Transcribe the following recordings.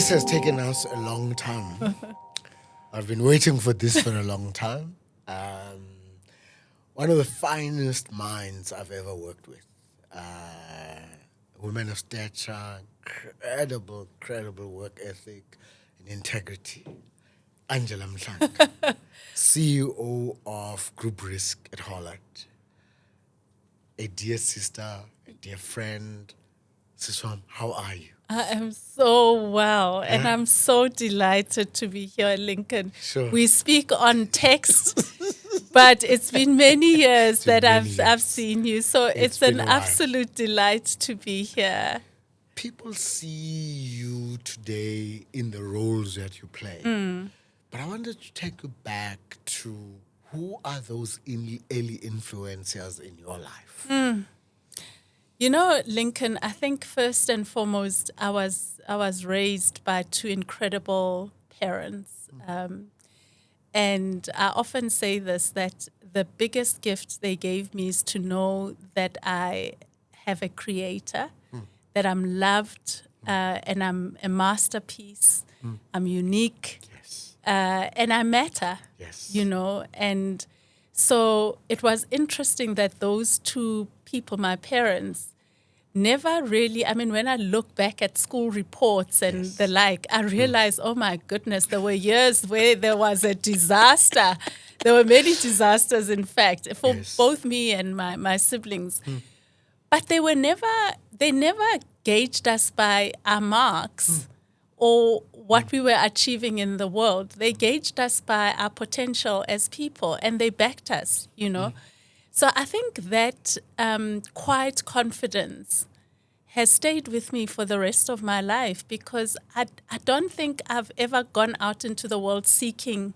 This has taken us a long time. I've been waiting for this for a long time. One of the finest minds I've ever worked with. Women of stature, credible work ethic and integrity. Angela Mhlanga, CEO of Group Risk at Hollard. A dear sister, a dear friend. Siswam, how are you? I am so well, and I'm so delighted to be here, Lincoln. Sure. We speak on text, but it's been many years that I've seen you, so it's an absolute delight to be here. People see you today in the roles that you play, but I wanted to take you back to who are those early influencers in your life? You know, Lincoln, I think first and foremost, I was raised by two incredible parents. And I often say this, that the biggest gift they gave me is to know that I have a creator, that I'm loved, and I'm a masterpiece. I'm unique, and I matter, you know. And so it was interesting that those two people, my parents, never really, I mean, when I look back at school reports and the like, I realize, oh my goodness, there were years where there was a disaster. There were many disasters, in fact, for both me and my siblings. But they never gauged us by our marks or what we were achieving in the world. They gauged us by our potential as people, and they backed us, you know. So I think that quiet confidence has stayed with me for the rest of my life, because I don't think I've ever gone out into the world seeking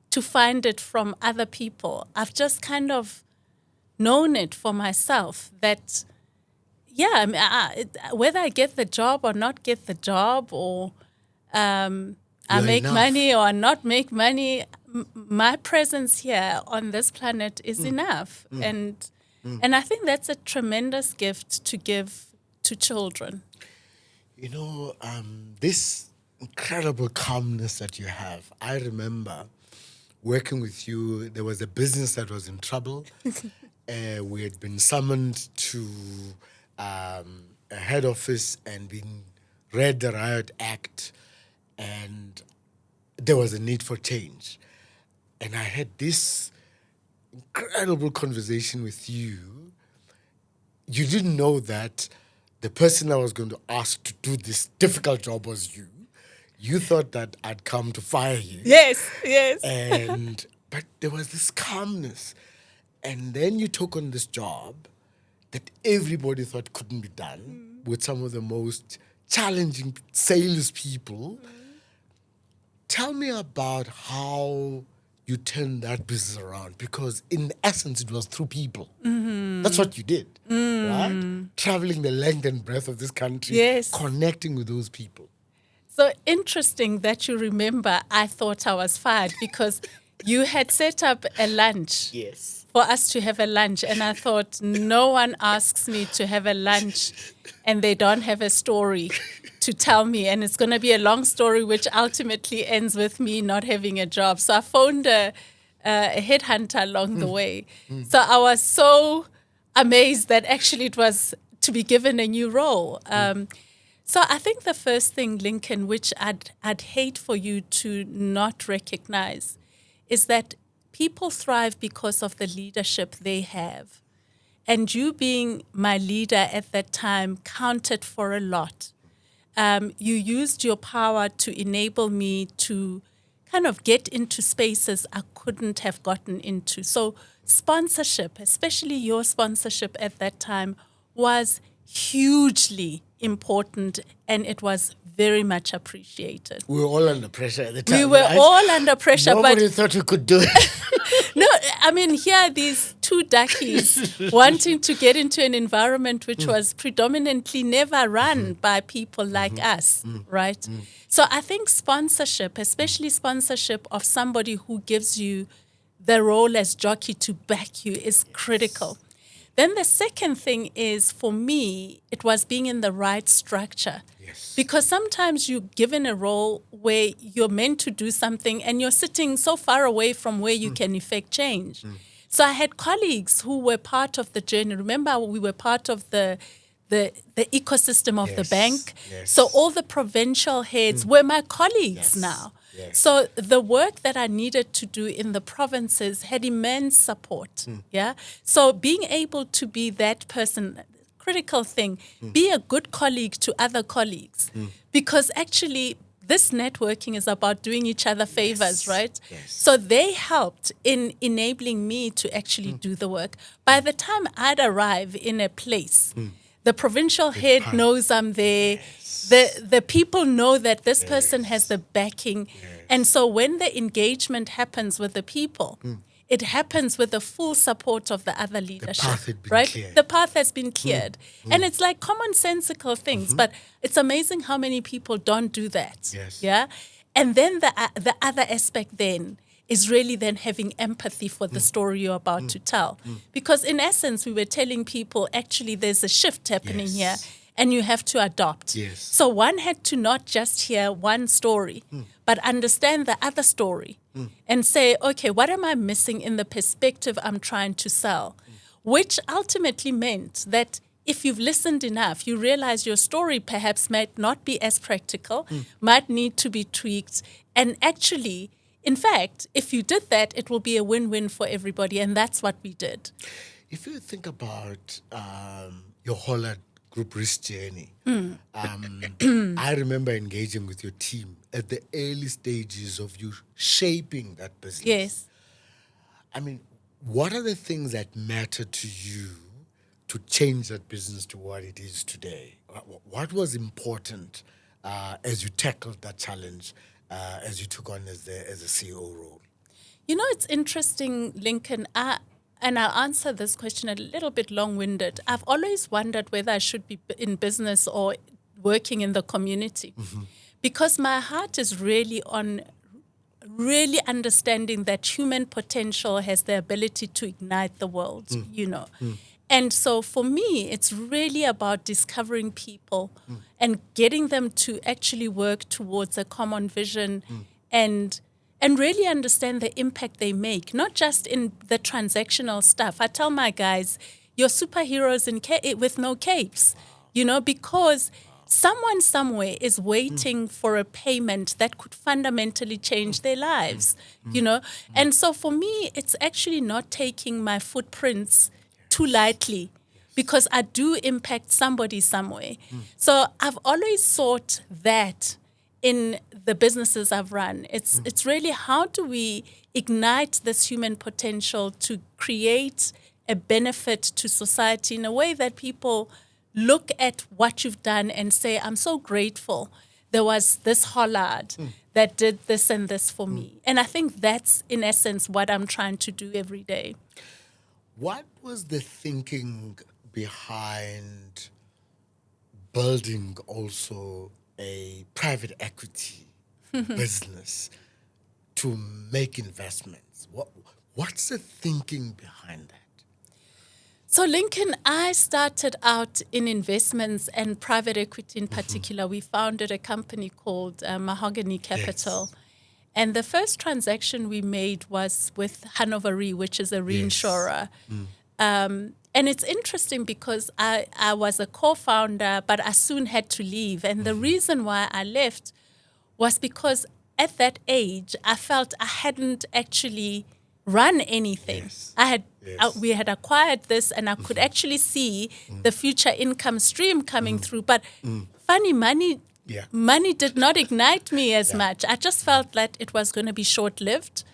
to find it from other people. I've just kind of known it for myself that, I mean, whether I get the job or not get the job, or I make money or not make money, my presence here on this planet is enough. And I think that's a tremendous gift to give to children. You know, this incredible calmness that you have. I remember working with you. There was a business that was in trouble. We had been summoned to a head office and been read the Riot Act, and there was a need for change. And I had this incredible conversation with you. You didn't know that the person I was going to ask to do this difficult job was you. You thought that I'd come to fire you. Yes. But there was this calmness. And then you took on this job that everybody thought couldn't be done with some of the most challenging salespeople. Tell me about how you turned that business around, because in essence it was through people. That's what you did, right? Traveling the length and breadth of this country, connecting with those people. So interesting that you remember I thought I was fired, because you had set up a lunch for us to have a lunch, and I thought, no one asks me to have a lunch and they don't have a story to tell me, and it's going to be a long story which ultimately ends with me not having a job. So I phoned a headhunter along the way. So I was so amazed that actually it was to be given a new role. So I think the first thing, Lincoln, which I'd hate for you to not recognize, is that people thrive because of the leadership they have. And you being my leader at that time counted for a lot. You used your power to enable me to kind of get into spaces I couldn't have gotten into. So sponsorship, especially your sponsorship at that time, was hugely important, and it was very much appreciated. We were all under pressure at the time. We were all under pressure. Nobody thought we could do it. No, I mean, here are these two duckies wanting to get into an environment which was predominantly never run by people like us, right? So I think sponsorship, especially sponsorship of somebody who gives you the role as jockey to back you, is critical. Then the second thing is, for me, it was being in the right structure. Yes. Because sometimes you're given a role where you're meant to do something and you're sitting so far away from where you can effect change. So I had colleagues who were part of the journey. Remember, we were part of the ecosystem of the Yes, bank. yes. So all the provincial heads were my colleagues Yes, now. yes. So the work that I needed to do in the provinces had immense support. Yeah. So being able to be that person, critical thing, be a good colleague to other colleagues, because actually this networking is about doing each other favors, right? Yes. So they helped in enabling me to actually do the work. By the time I'd arrive in a place, the provincial head knows I'm there. The people know that this person has the backing. And so when the engagement happens with the people, it happens with the full support of the other leadership. path had been right? cleared. The path has been cleared. And it's like commonsensical things, but it's amazing how many people don't do that. Yes. Yeah. And then the other aspect then is really then having empathy for the story you're about to tell. Because in essence, we were telling people actually there's a shift happening here and you have to adopt. Yes. So one had to not just hear one story, but understand the other story and say, okay, what am I missing in the perspective I'm trying to sell? Which ultimately meant that if you've listened enough, you realize your story perhaps might not be as practical, might need to be tweaked. And actually, in fact, if you did that, it will be a win-win for everybody. And that's what we did. If you think about your Hollard group risk journey, I remember engaging with your team at the early stages of you shaping that business. Yes. I mean, what are the things that matter to you to change that business to what it is today? What was important as you tackled that challenge, as you took on as the CEO role? You know, it's interesting, Lincoln. And I'll answer this question a little bit long-winded. I've always wondered whether I should be in business or working in the community, because my heart is really on really understanding that human potential has the ability to ignite the world, you know. And so for me, it's really about discovering people and getting them to actually work towards a common vision and really understand the impact they make, not just in the transactional stuff. I tell my guys, you're superheroes with no capes, you know, because someone somewhere is waiting for a payment that could fundamentally change their lives, you know. And so for me, it's actually not taking my footprints too lightly, because I do impact somebody somewhere. So I've always sought that in the businesses I've run. It's really, how do we ignite this human potential to create a benefit to society in a way that people look at what you've done and say, I'm so grateful there was this Hollard that did this and this for me. And I think that's, in essence, what I'm trying to do every day. What was the thinking behind building also a private equity business to make investments? What's the thinking behind that? So, Lincoln, I started out in investments and private equity in particular. We founded a company called Mahogany Capital. Yes. And the first transaction we made was with Hanover Re, which is a reinsurer. And it's interesting because I was a co-founder, but I soon had to leave. And the reason why I left was because at that age, I felt I hadn't actually run anything. Yes. We had acquired this, and I could actually see the future income stream coming through. But funny, money did not ignite me as much. I just felt that it was going to be short-lived,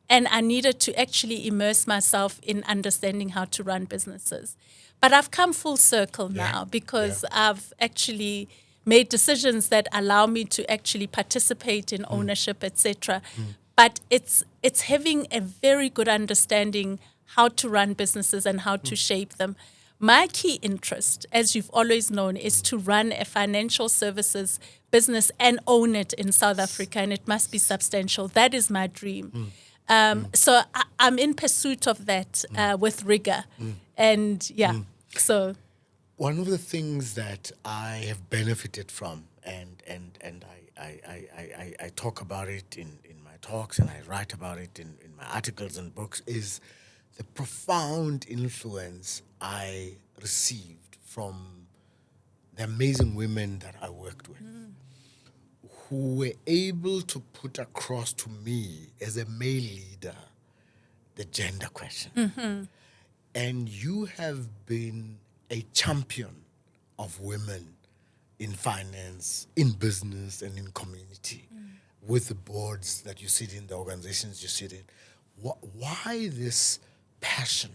and I needed to actually immerse myself in understanding how to run businesses. But I've come full circle now because I've actually made decisions that allow me to actually participate in ownership, etc. But it's having a very good understanding how to run businesses and how to shape them. My key interest, as you've always known, is to run a financial services business and own it in South Africa, and it must be substantial. That is my dream. So I'm in pursuit of that with rigor. And so... One of the things that I have benefited from I talk about it in my talks, and I write about it in my articles and books, is the profound influence I received from the amazing women that I worked with, who were able to put across to me as a male leader the gender question. And you have been a champion of women in finance, in business, and in community, with the boards that you sit in, the organizations you sit in. Why this passion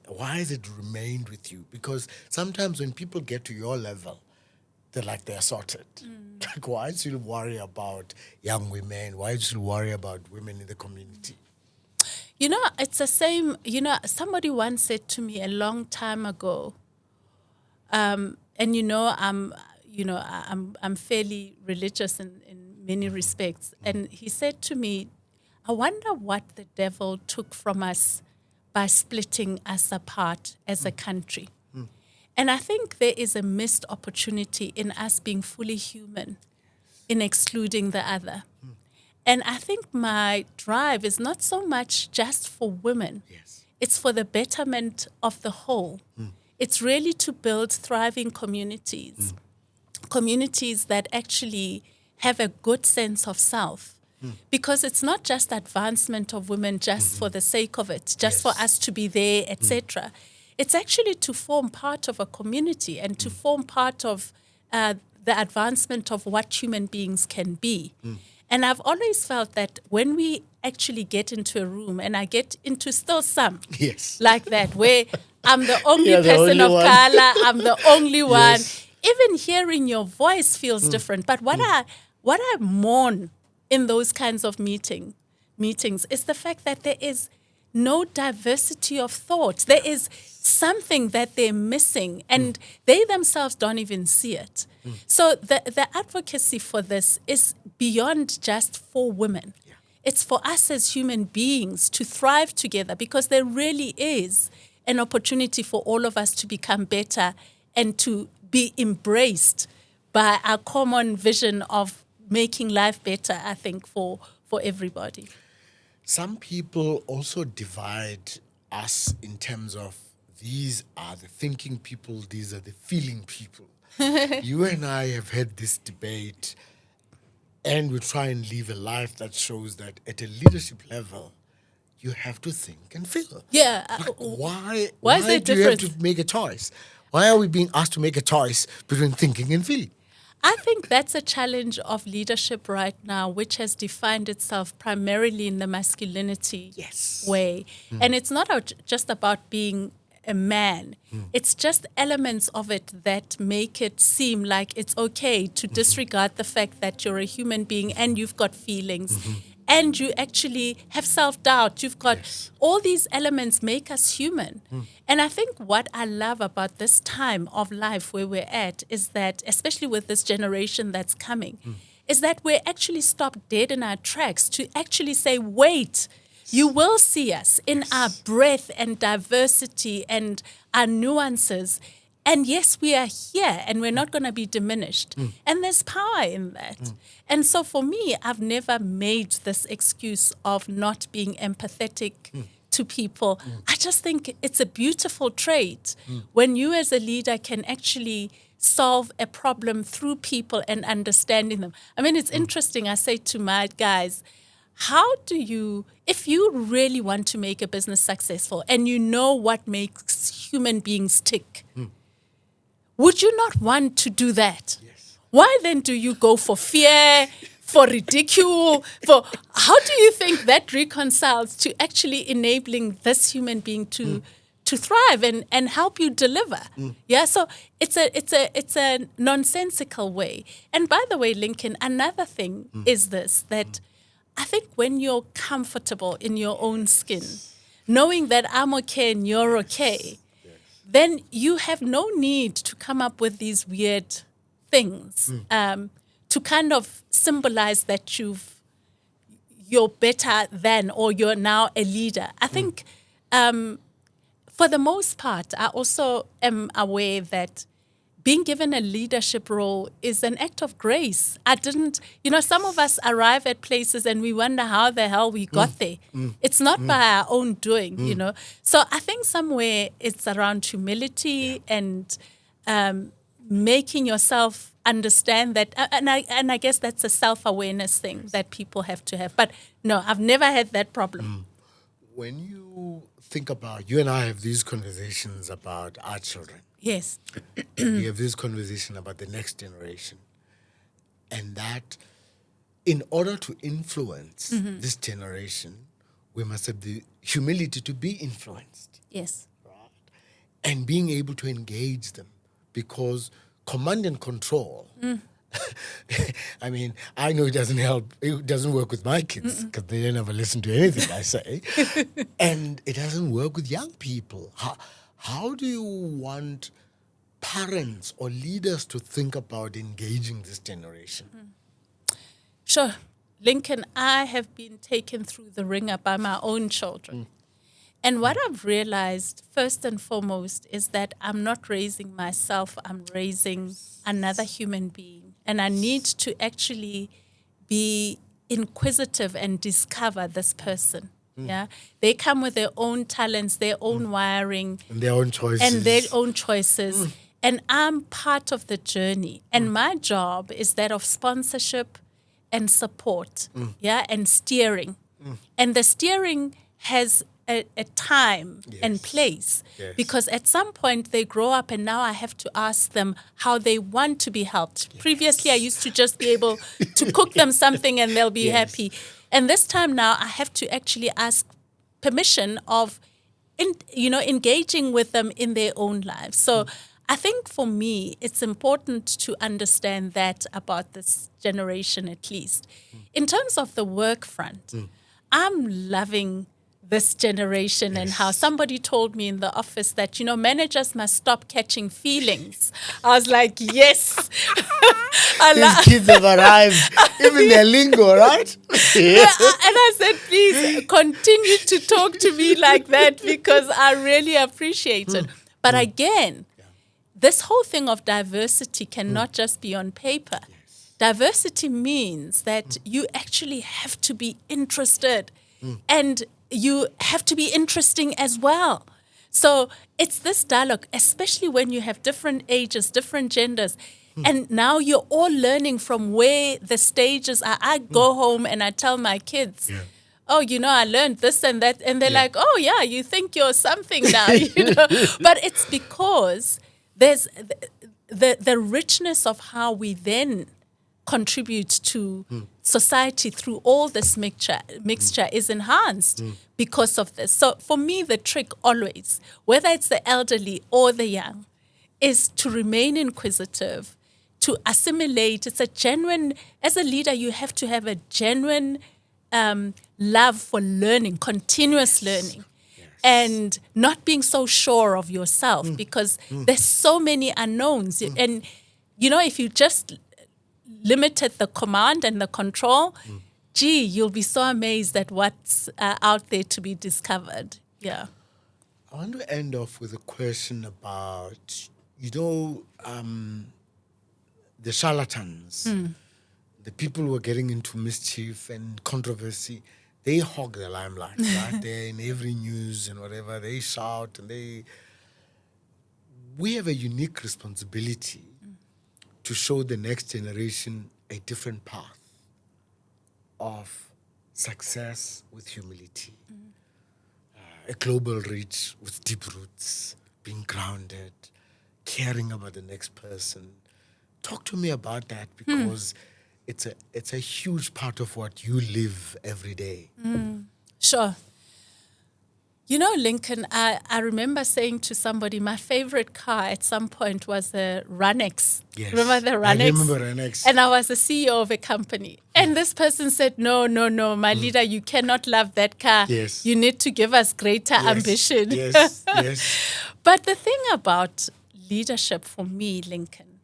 why has it remained with you? Because sometimes when people get to your level, they're like they're sorted. Like, why should you worry about young women? Why should you worry about women in the community? You know, it's the same. You know, somebody once said to me a long time ago, and I'm fairly religious in many respects, and he said to me, I wonder what the devil took from us by splitting us apart as a country. And I think there is a missed opportunity in us being fully human, in excluding the other. And I think my drive is not so much just for women. Yes. It's for the betterment of the whole. It's really to build thriving communities, communities that actually have a good sense of self. Because it's not just advancement of women just for the sake of it, just for us to be there, etc. It's actually to form part of a community and to form part of the advancement of what human beings can be. And I've always felt that when we actually get into a room, and I get into still some like that, where I'm the only person of color, I'm the only one. Even hearing your voice feels different. But what I mourn in those kinds of meetings is the fact that there is no diversity of thought. There is something that they're missing, and they themselves don't even see it. So the advocacy for this is beyond just for women. It's for us as human beings to thrive together, because there really is an opportunity for all of us to become better and to be embraced by our common vision of making life better, I think, for everybody. Some people also divide us in terms of these are the thinking people, these are the feeling people. You and I have had this debate, and we try and live a life that shows that at a leadership level, you have to think and feel. Yeah. Like, why is there do you have to make a choice? Why are we being asked to make a choice between thinking and feeling? I think that's a challenge of leadership right now, which has defined itself primarily in the masculinity way. And it's not just about being a man. It's just elements of it that make it seem like it's okay to disregard the fact that you're a human being and you've got feelings. And you actually have self-doubt. You've got all these elements make us human. And I think what I love about this time of life where we're at is that, especially with this generation that's coming, is that we're actually stopped dead in our tracks to actually say, wait, you will see us in our breadth and diversity and our nuances. And yes, we are here and we're not going to be diminished. And there's power in that. And so for me, I've never made this excuse of not being empathetic to people. I just think it's a beautiful trait when you as a leader can actually solve a problem through people and understanding them. I mean, it's interesting. I say to my guys, how do you, if you really want to make a business successful and you know what makes human beings tick, would you not want to do that? Yes. Why then do you go for fear, for ridicule, for how do you think that reconciles to actually enabling this human being to thrive and help you deliver? Yeah, so it's a nonsensical way. And by the way, Lincoln, another thing is this, that I think when you're comfortable in your own skin, knowing that I'm okay and you're okay, then you have no need to come up with these weird things to kind of symbolize that you're better than, or you're now a leader. I think for the most part, I also am aware that being given a leadership role is an act of grace. Some of us arrive at places and we wonder how the hell we got there. It's not by our own doing, So I think somewhere it's around humility and making yourself understand that, and I guess that's a self-awareness thing that people have to have. But no, I've never had that problem. When you think about, you and I have these conversations about our children. Yes. We have this conversation about the next generation. And that in order to influence this generation, we must have the humility to be influenced. Yes. Right? And being able to engage them, because command and control, I mean, I know it doesn't help. It doesn't work with my kids because they never listen to anything I say. And it doesn't work with young people. How do you want parents or leaders to think about engaging this generation? Sure. Lincoln, I have been taken through the ringer by my own children. And what I've realized, first and foremost, is that I'm not raising myself, I'm raising another human being. And I need to actually be inquisitive and discover this person. Yeah, they come with their own talents, their own wiring, and their own choices. And I'm part of the journey. And my job is that of sponsorship and support, and steering. And the steering has a time and place, because at some point they grow up and now I have to ask them how they want to be helped. Previously, I used to just be able to cook them something and they'll be happy. And this time now I have to actually ask permission of, engaging with them in their own lives. So I think for me, it's important to understand that about this generation at least. In terms of the work front, I'm loving this generation and how somebody told me in the office that, managers must stop catching feelings. I was like, yes. These kids have arrived, even their lingo, right? And I said, please continue to talk to me like that because I really appreciate it. But again, this whole thing of diversity cannot just be on paper. Diversity means that you actually have to be interested and you have to be interesting as well. So it's this dialogue, especially when you have different ages, different genders. And now you're all learning from where the stages are. I go home and I tell my kids, I learned this and that. And they're like, oh, yeah, you think you're something now. But it's because there's the richness of how we then contribute to society through all this mixture is enhanced because of this. So for me, the trick always, whether it's the elderly or the young, is to remain inquisitive, to assimilate. It's a genuine, as a leader, you have to have a genuine love for learning, continuous learning. And not being so sure of yourself because there's so many unknowns. And, if you just limited the command and the control, you'll be so amazed at what's out there to be discovered. Yeah. I want to end off with a question about, the charlatans, the people who are getting into mischief and controversy. They hog the limelight, right? They're in every news and whatever. They shout and we have a unique responsibility to show the next generation a different path of success with humility, a global reach with deep roots, being grounded, caring about the next person. Talk to me about that because it's a huge part of what you live every day. Sure. Lincoln, I remember saying to somebody, my favorite car at some point was a Runex. Yes. Remember the Runex? I remember Runex. And I was the CEO of a company. And this person said, no, my leader, you cannot love that car. Yes. You need to give us greater ambition. Yes. But the thing about leadership for me, Lincoln,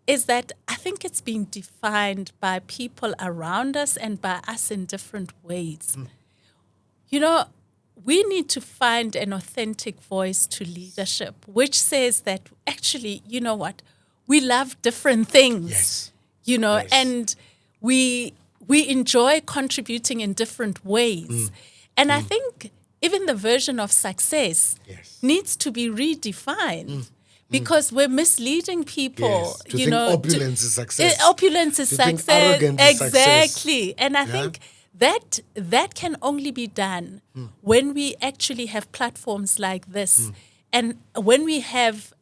is that I think it's been defined by people around us and by us in different ways. we need to find an authentic voice to leadership, which says that actually, you know what, we love different things, Yes. And we enjoy contributing in different ways. And I think even the version of success needs to be redefined. Because we're misleading people, To think opulence is success. Opulence is to success. Think arrogance is Exactly. success. And I think that can only be done when we actually have platforms like this. And when we have,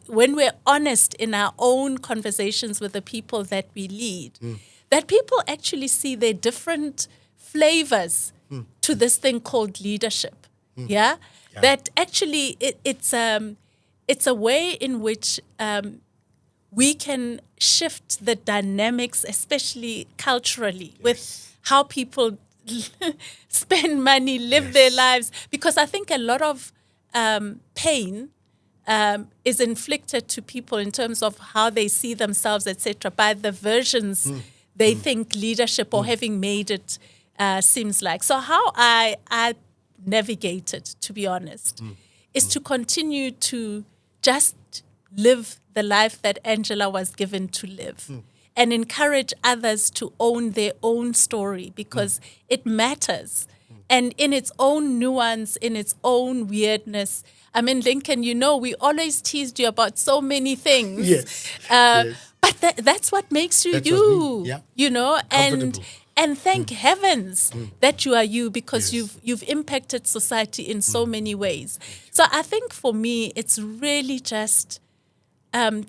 when we're honest in our own conversations with the people that we lead, that people actually see their different flavors to this thing called leadership. Yeah? That actually it's a way in which we can shift the dynamics, especially culturally, with how people spend money, live their lives. Because I think a lot of pain is inflicted to people in terms of how they see themselves, etc., by the versions they think leadership or having made it seems like. So how I navigate it, to be honest, is to continue to just live the life that Angela was given to live and encourage others to own their own story because it matters. And in its own nuance, in its own weirdness. I mean, Lincoln, we always teased you about so many things. Yes. But that's what makes you That's you, Comfortable. and thank heavens that you are you because you've impacted society in so many ways. So I think for me, it's really just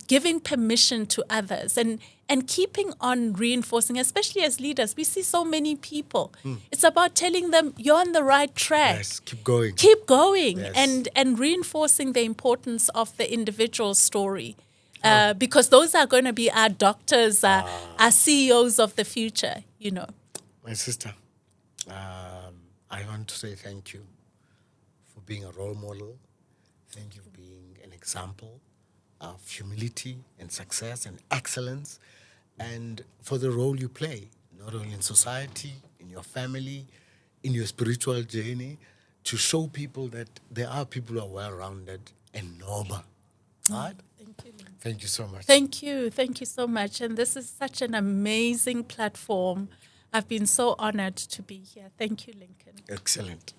giving permission to others and keeping on reinforcing, especially as leaders. We see so many people. It's about telling them you're on the right track. Yes, keep going. Keep going Yes. and reinforcing the importance of the individual story. Because those are going to be our doctors, our CEOs of the future, My sister, I want to say thank you for being a role model. Thank you for being an example of humility and success and excellence, and for the role you play, not only in society, in your family, in your spiritual journey, to show people that there are people who are well-rounded and noble. Right? Thank you. Thank you so much. Thank you. Thank you so much. And this is such an amazing platform. I've been so honored to be here. Thank you, Lincoln. Excellent.